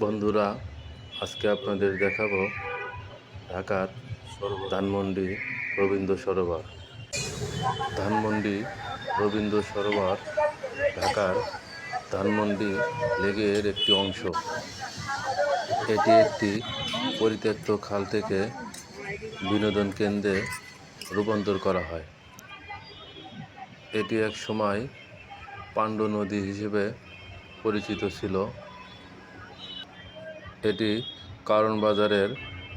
বন্ধুরা, আজকে আপনাদের দেখাবো ঢাকার ধানমন্ডি রবীন্দ্র সরোবর। ধানমন্ডি রবীন্দ্র সরোবর ঢাকার ধানমন্ডি লেকের একটি অংশ। এটি একটি পরিত্যক্ত খাল থেকে বিনোদন কেন্দ্রে রূপান্তর করা হয়। এটি এক সময় পাণ্ডু নদী হিসেবে পরিচিত ছিল। এটি কারণ বাজারের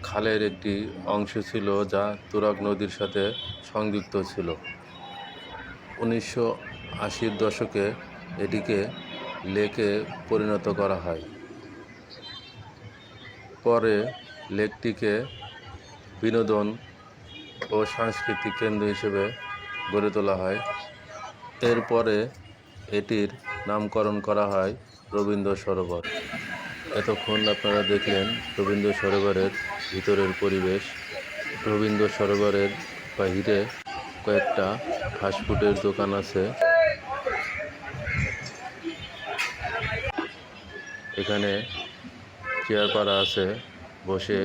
খালের একটি অংশ ছিল যা তুরাগ নদীর সাথে সংযুক্ত ছিল। 1980-র দশকে এটিকে লেকে পরিণত করা হয়। পরে লেকটিকে বিনোদন ও সাংস্কৃতিক কেন্দ্র হিসেবে গড়ে তোলা হয়। এরপরে এটির নামকরণ করা হয় রবীন্দ্র সরোবর। এতক্ষণ আপনারা দেখলেন রবীন্দ্র সরোবরের ভিতরের পরিবেশ। রবীন্দ্র সরোবরের বাহিরে কয়েকটা ফাস্টফুডের দোকান আছে। এখানে চেয়ার পাড়া আছে, বসে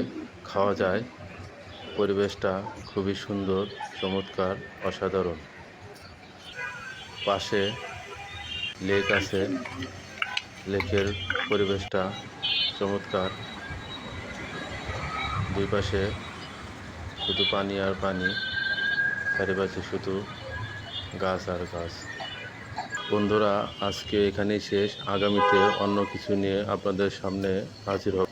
খাওয়া যায়। পরিবেশটা খুবই সুন্দর, চমৎকার, অসাধারণ। পাশে লেক আছে, লেকের পরিবেশটা চমৎকার। দুই পাশে শুধু পানি আর পানি, চারিপাশে শুধু গাছ আর গাছ। বন্ধুরা, আজকে এখানেই শেষ। আগামীতে অন্য কিছু নিয়ে আপনাদের সামনে হাজির হব।